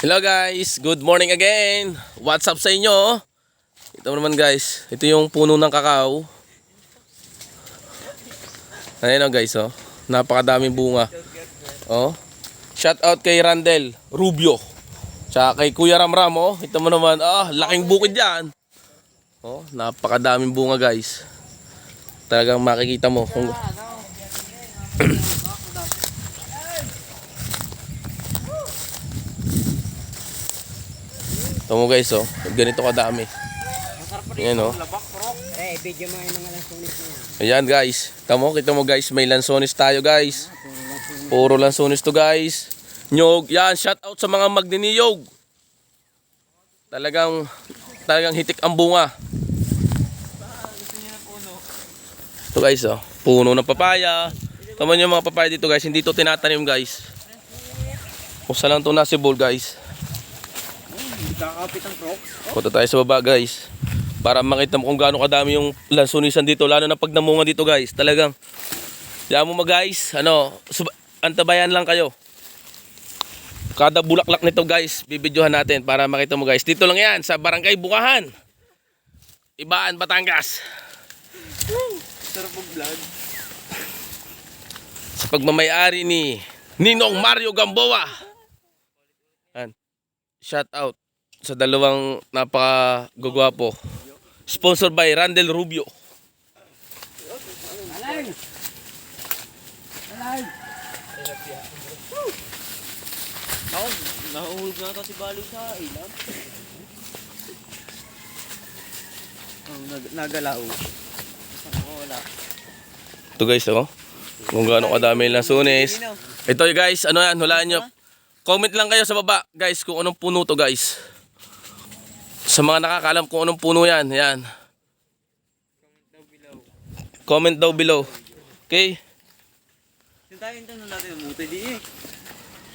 Hello guys, good morning again. What's up sa inyo? Ito naman guys, ito yung puno ng kakao. Ayan o guys, oh. Napakadaming bunga. Oh. Shout out kay Randel Rubio. Tsaka kay Kuya Ramram, oh. Ito mo naman, laking bukid yan. Oh, napakadaming bunga guys. Talagang makikita mo kung ito mo guys, oh. Ganito kadami. Ayan, oh. Video mo yung mga lansones niya. Ayan guys. Kita mo guys, may lansones tayo guys. Puro lansones to guys. Nyog. Yan, shout out sa mga magniniyog. Talagang hitik ang bunga. Ito guys, oh. Puno ng papaya. Tama nyo yung mga papaya dito guys. Hindi to tinatanim guys. Kusa lang to nasibol guys. Kakapit ang crocs. Punta tayo sa baba guys. Para makita mo kung gaano kadami yung lansonisan dito. Lalo na pag namunga dito guys. Talagang kaya mo guys, antabayan lang kayo. Kada bulaklak nito guys, bibidyohan natin para makita mo guys. Dito lang yan sa Barangay Bukahan, Ibaan, Batangas. Sarap ang vlog. Sa pagmamayari ni Ninong Mario Gamboa. Yan. Shout out sa dalawang napakagwapo. Sponsored by Randel Rubio. Alay! Alay! Nahuhulog na ito si Baloy sa ilam. Nagalaw. Wala. Ito guys, oh. Kung gaano kadami yung lansones. Ito guys, ano yan, hulaan nyo. Comment lang kayo sa baba, guys, kung anong puno to guys. Sa mga nakakaalam kung anong puno yan, yan. Comment daw below. Okay? Sintayin ito natin ang muti di eh.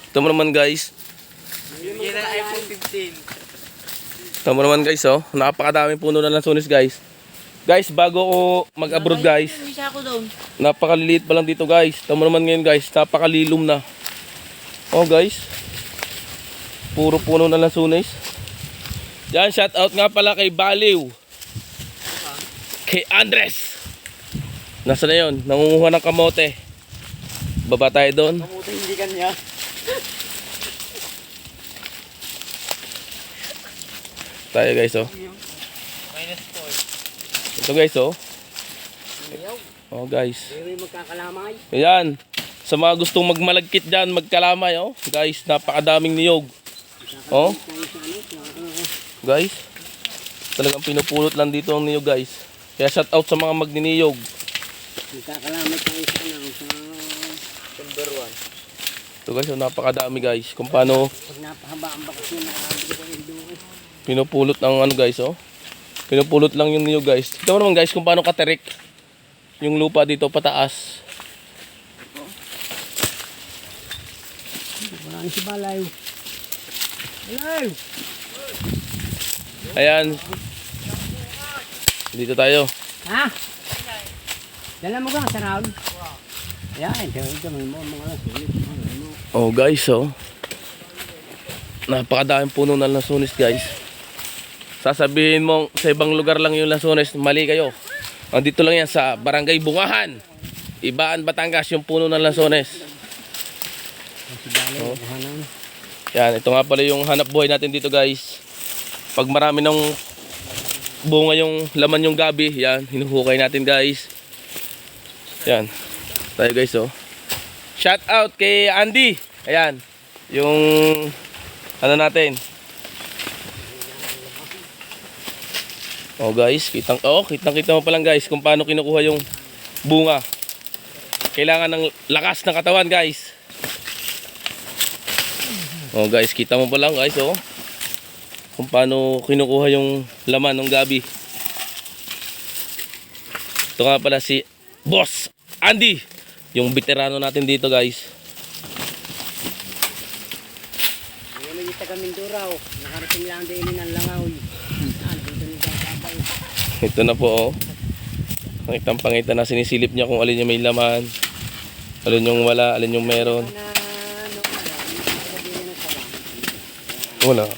Ito mo naman guys. Yan ang iPhone 15. Ito mo naman guys, oh. Napakadaming puno na lansones guys. Guys, bago ko mag-abroad guys, napakaliliit pa lang dito guys. Ito mo naman ngayon guys, napakalilom na. Oh guys, puro puno na lansones. Yan, shout out nga pala kay Baliw, kay Andres. Nasa na yun? Nangunguha ng kamote. Baba tayo doon. Kamuti hindi kanya. Tayo guys, oh. Ito guys, oh. Oh guys. May magkakalamay. Ayan. Sa mga gustong magmalagkit dyan, magkalamay, oh. Guys, napakadaming niyog. Oh. Guys, talagang pinupulot lang dito ang niyog guys. Kaya shout out sa mga magniniyog. Magkakalamay tayo sa number 1. Ito guys, oh, napakadami guys. Kung paano Pag napahaba ang bakasyon, nakakabili ko yung duo. pinupulot ng ano guys, oh. Pinupulot lang yung niyog guys. Ito naman guys kung paano katirik yung lupa dito pataas. Wala na si Balay. Balay! Ayan. Dito tayo. Ha? Dala mo ka sa round? Ayan, ito mga lansones. Oh guys, oh. Napakadaming puno ng lansones guys. Sasabihin mo sa ibang lugar lang yung lansones, mali kayo. Andito lang yan sa Barangay Bungahan, Ibaan, Batangas, yung puno ng lansones. Oh. Yan, ito nga pala yung hanap buhay natin dito guys. Pag marami ng bunga yung laman yung gabi, yan, hinuhukay natin guys. Yan. Tayo guys, oh. Shout out kay Andy. Ayan. Yung ano natin. Oh guys, kitang kita mo pa lang guys kung paano kinukuha yung bunga. Kailangan ng lakas ng katawan guys. Oh guys, kita mo pa lang guys, oh. Kung paano kinukuha yung laman ng gabi. Ito nga pala si Boss Andy, yung veterano natin dito guys. Ngayon yung taga Minduraw, nakarating lang din ng Langaw. Ito na po, oh. Pangitang-pangita na sinisilip niya kung alin yung may laman, alin yung wala, alin yung meron. Wala.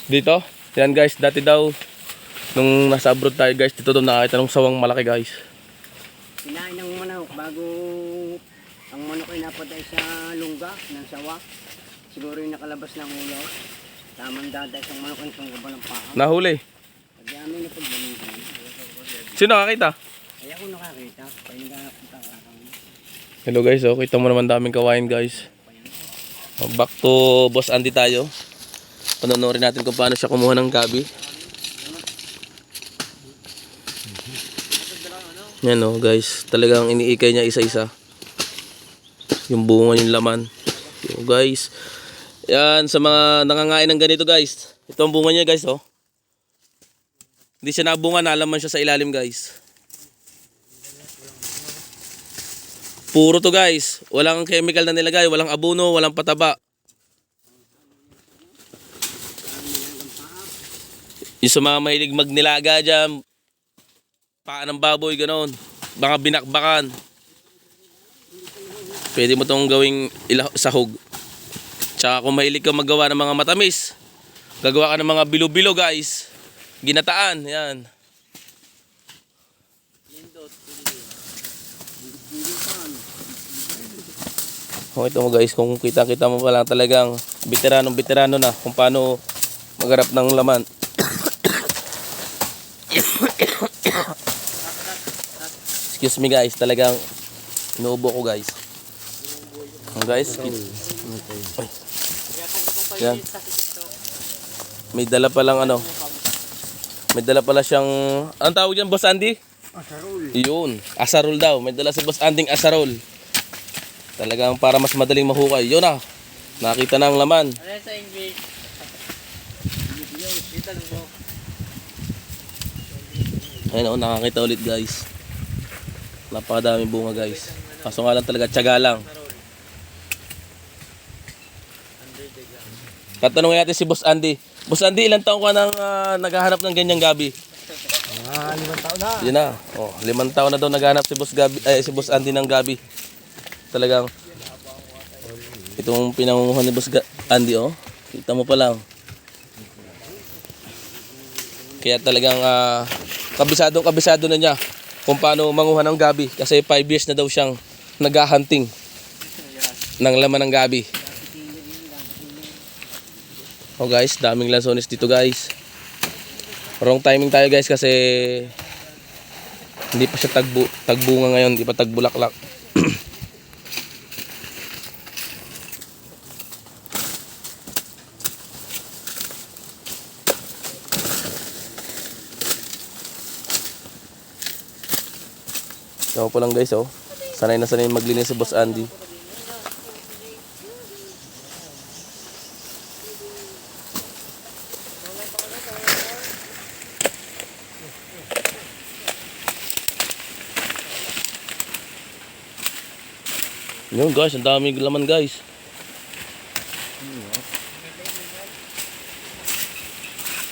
Dito? Yan guys, dati daw nung nasa abroad tayo guys, dito daw nakakita ng sawang malaki guys. Kinain ng manok bago ang manok ay napaday sa lungga ng sawa. Siguro yung nakalabas ng ulo. Tamang daday sa manok ang sunggaban ng paa. Nahuli. Pag amin na pagbalingan. Sino nakakita? Ay ako nakakita. Kaya nagkakapunta ka lang. Hello guys, oh, kita mo naman daming kawain guys. Back to Boss Andy tayo. Panonorin natin kung paano siya kumuha ng gabi. Yan oh guys, talagang iniikay niya isa-isa. Yung bunga, yung laman. So, guys, yan sa mga nangangain ng ganito guys. Ito ang bunga niya guys oh. Hindi siya nabunga, nalaman siya sa ilalim guys. Puro to guys. Walang chemical na nilagay, walang abono, walang pataba. Yung sa mga mahilig magnilaga dyan, paa ng baboy, gano'n. Baka binakbakan. Pwede mo itong gawing sahog. Tsaka kung mahilig ka maggawa ng mga matamis, gagawa ka ng mga bilo-bilo guys. Ginataan, yan. Oh, ito mo guys, kung kita-kita mo pa lang talagang veteranong-veterano na kung paano magharap ng laman. Excuse me guys, talagang inuubo ko guys. Guys, yan. May dala pa lang ano. May dala pala siyang, anong tawag dyan, Boss Andy? Asarol. Yun, asarol daw. May dala si Boss Anding asarol. Talagang para mas madaling mahukay. Yun na, nakita na ang laman. Ano sa English? Ayun o, nakakita ulit guys. Napakadaming bunga guys. Kaso nga lang talaga, tiyaga lang. Tatanungin natin si Boss Andy. Boss Andy, ilang taon ka nang naghahanap ng ganyang gabi? 5 taon na. Yun na. Oh, 5 taon na daw naghahanap si Boss Andy ng gabi. Talagang itong pinangunguhan ni Boss Andy oh. Kita mo pa lang. Kaya talagang kabisado na niya kung paano manguha ng gabi kasi 5 years na daw siyang naghahunting ng laman ng gabi. Oh guys, daming lansones dito guys. Wrong timing tayo guys kasi hindi pa siya tagbunga ngayon, hindi pa tagbulaklak. Ako po lang guys oh. Sanay na sanay maglinis si Boss Andy. Yun guys, ang daming laman guys.